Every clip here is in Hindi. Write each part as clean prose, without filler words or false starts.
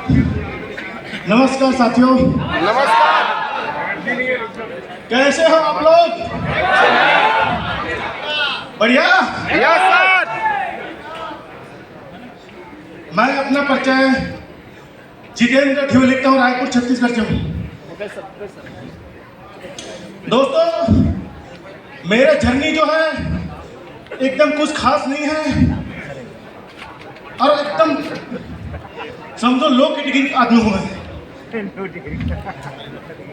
नमस्कार साथियों। नमस्कार। कैसे हो आप लोग? बढ़िया। Yes sir. मैं अपना परिचय जितेंद्र ध्रुव लिखता हूँ, रायपुर छत्तीसगढ़ से हूँ। दोस्तों, मेरा जर्नी जो है एकदम कुछ खास नहीं है और एकदम समझो लो कैटेगरी का आदमी हुआ है।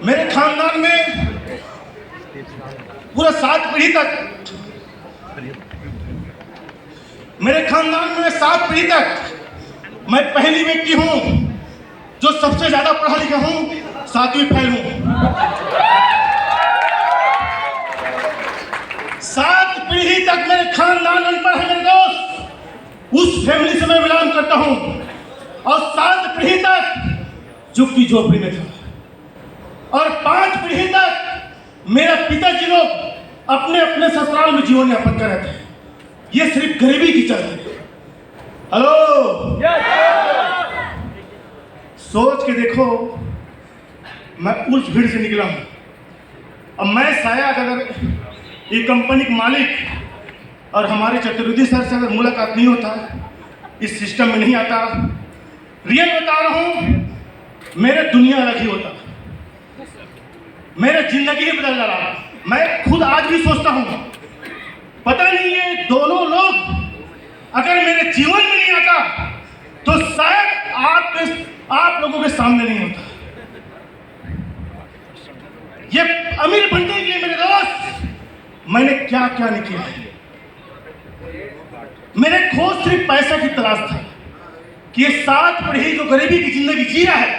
मेरे खानदान में पूरा 7 पीढ़ी तक, मेरे खानदान में 7 पीढ़ी तक मैं पहली व्यक्ति हूं जो सबसे ज्यादा पढ़ा लिखा हूं, 7वीं फेल हूं। 7 पीढ़ी तक मेरे खानदान अनपढ़ है मेरे दोस्त। उस फैमिली से मैं बिलोंग करता हूं और 7 पीढ़ी तक झुग्गी झोपड़ी में था और 5 पीढ़ी तक मेरा पिताजी लोग अपने अपने ससुराल में जीवन यापन कर रहे थे। ये सिर्फ गरीबी की चल रही है। हेलो, सोच के देखो, मैं उस भीड़ से निकला हूं। अब मैं शायद अगर ये कंपनी के मालिक और हमारे चतुर्वेदी सर से अगर मुलाकात नहीं होता, इस सिस्टम में नहीं आता, रियल बता रहा हूं, मेरे दुनिया अलग ही होता, मेरे जिंदगी ही बदल रहा। मैं खुद आज भी सोचता हूं, पता नहीं ये दोनों लोग अगर मेरे जीवन में नहीं आता तो शायद आप लोगों के सामने नहीं होता। ये अमीर बनने के लिए मेरे दोस्त मैंने क्या क्या नहीं किया है। मेरे खोज सिर्फ पैसा की तलाश था कि ये 7 पीढ़ी जो गरीबी की जिंदगी जी रहा है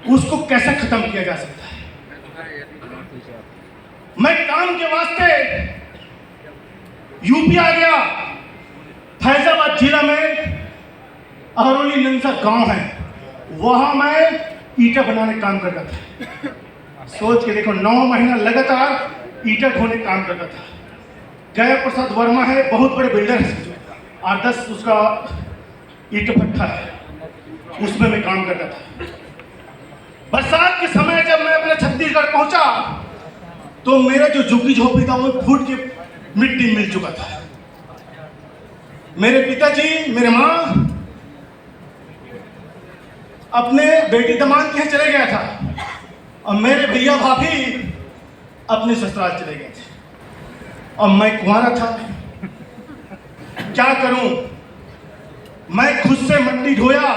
उसको कैसे खत्म किया जा सकता है। मैं काम के वास्ते यूपी आ गया। फैजाबाद जिला में अहरोली नंसा गांव है, वहां मैं ईटा बनाने का काम करता था। सोच के देखो, 9 महीना लगातार ईटा ढोने का काम करता था। गया प्रसाद वर्मा है, बहुत बड़े बिल्डर है, 8-10 उसका ईट भट्ठा है, उसमें मैं काम करता था। बरसात के समय जब मैं अपने छत्तीसगढ़ पहुंचा तो मेरा जो झुग्गी झोपड़ी था वो फूट के मिट्टी मिल चुका था। मेरे पिताजी, मेरे माँ अपने बेटी दमाद के यहाँ चले गया था और मेरे भैया भाभी अपने ससुराल चले गए थे और मैं कुंवारा था। क्या करूं? मैं खुद से मिट्टी ढोया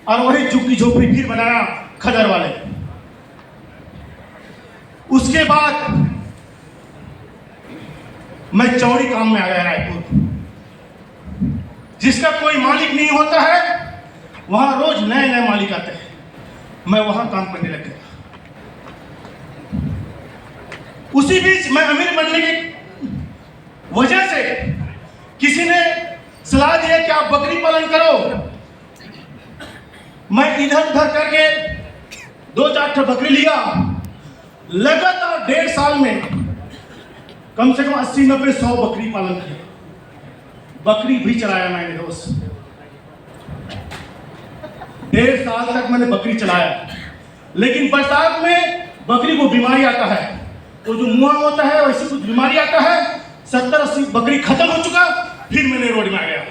और वही झुग्गी झोपड़ी फिर बनाया खदर वाले। उसके बाद मैं चौड़ी काम में आ गया रायपुर। जिसका कोई मालिक नहीं होता है वहां रोज नए नए मालिक आते हैं, मैं वहां काम करने लग गया। उसी बीच मैं अमीर बनने की वजह से किसी ने सलाह दिया कि आप बकरी पालन करो। मैं इधर उधर करके 2-4 बकरी लिया। लगातार 1.5 साल में कम से कम 80-90-100 बकरी पालन किया। बकरी भी चलाया मैंने दोस्त। 1.5 साल तक मैंने बकरी चलाया, लेकिन बरसात में बकरी को बीमारी आता है, तो जो मुआ होता है वैसे कुछ बीमारी आता है। 70-80 बकरी खत्म हो चुका, फिर मैंने रोड में आ गया।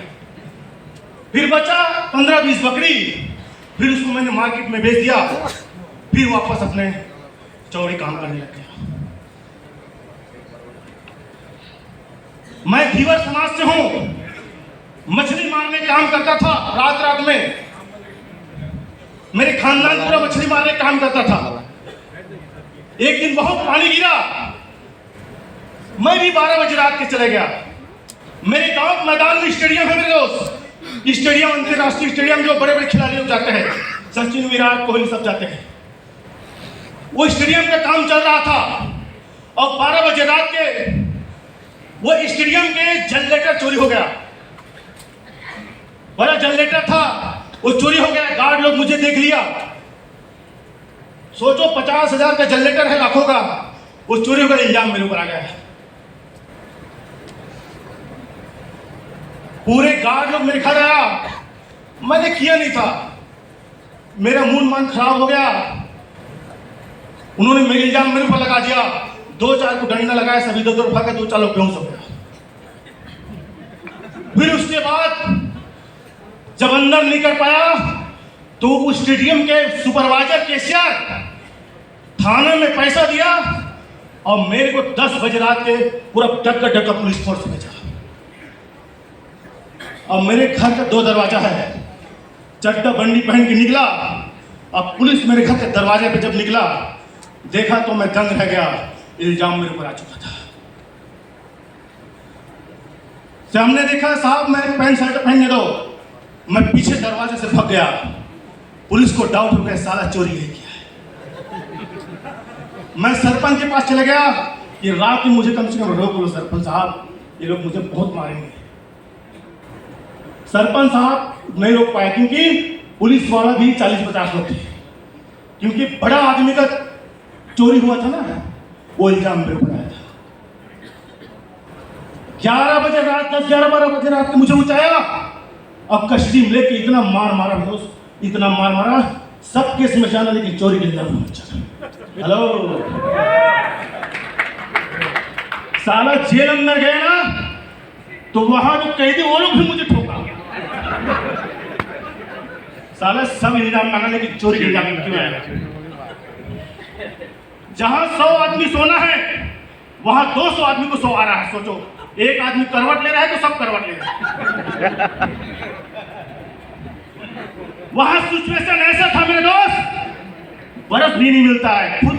फिर बचा 15-20 बकरी, फिर उसको मैंने मार्केट में बेच दिया, फिर वापस अपने चौड़ी काम करने लग गया। मैं धीवर समाज से हूं, मछली मारने का काम करता था। रात में मेरे खानदान पूरा मछली मारने का काम करता था। एक दिन बहुत पानी गिरा, मैं भी 12 बजे रात के चले गया। मेरे गांव के मैदान में स्टेडियम है मेरे दोस्त, स्टेडियम, अंतरराष्ट्रीय स्टेडियम, जो बड़े बड़े खिलाड़ी लोग जाते हैं, सचिन, विराट कोहली सब जाते हैं। वो स्टेडियम का काम चल रहा था और 12 बजे रात के वो स्टेडियम के जनरेटर चोरी हो गया। बड़ा जनरेटर था, वो चोरी हो गया। गार्ड लोग मुझे देख लिया। सोचो 50,000 का जनरेटर है, लाखों का, वो चोरी हो गया। इल्जाम मेरे ऊपर आ गया। पूरे गार्ड लोग मेरे घर आया, मैंने किया नहीं था। मेरा मूड मन खराब हो गया। उन्होंने मेरे इल्जाम मेरे ऊपर लगा दिया, 2-4 को डंडा लगाया, सभी इधर उठा के 2-4 लोग बेहोश हो गया। फिर उसके बाद जब अंदर नहीं कर पाया तो उस स्टेडियम के सुपरवाइजर केशियर थाने में पैसा दिया और मेरे को 10 बजे रात के पूरा डक्का पुलिस फोर्स भेजा। और मेरे घर का 2 दरवाजा है, चड्डा बंडी पहन के निकला और पुलिस मेरे घर के दरवाजे पे जब निकला देखा तो मैं दंग रह गया, इल्जाम मेरे ऊपर आ चुका था। हमने देखा साहब मैं पैंट शर्ट पहनने दो, मैं पीछे दरवाजे से भाग गया। पुलिस को डाउट हो गया साला चोरी है किया है। मैं सरपंच के पास चला गया कि रात में मुझे कम से कम रोक लो सरपंच साहब, ये लोग मुझे बहुत मारेंगे। सरपंच साहब नहीं रोक पाए क्योंकि पुलिस वाला भी 40-50 लोग थे, क्योंकि बड़ा आदमी का चोरी हुआ था ना, वो इल्जाम मेरे ऊपर आया था। 11 बजे रात 10-11-12 बजे रात को मुझे उठाया और कस्टडी में लेके इतना मार मारा दोस्त, इतना मार मारा, सब केस में जाना लेकिन चोरी के इल्जाम में चला। हेलो साला जेल अंदर गए ना तो वहां जो कैदी वो लोग भी मुझे ठोका। साला सब इल्जाम माना लेकिन चोरी के इल्जाम क्यों आया? जहां 100 आदमी सोना है वहां 200 आदमी को सो आ रहा है। सोचो, एक आदमी करवट ले रहा है तो सब करवट ले रहे हैं। वहां सिचुएशन ऐसा था मेरे दोस्त, बर्फ भी नहीं मिलता है। खुद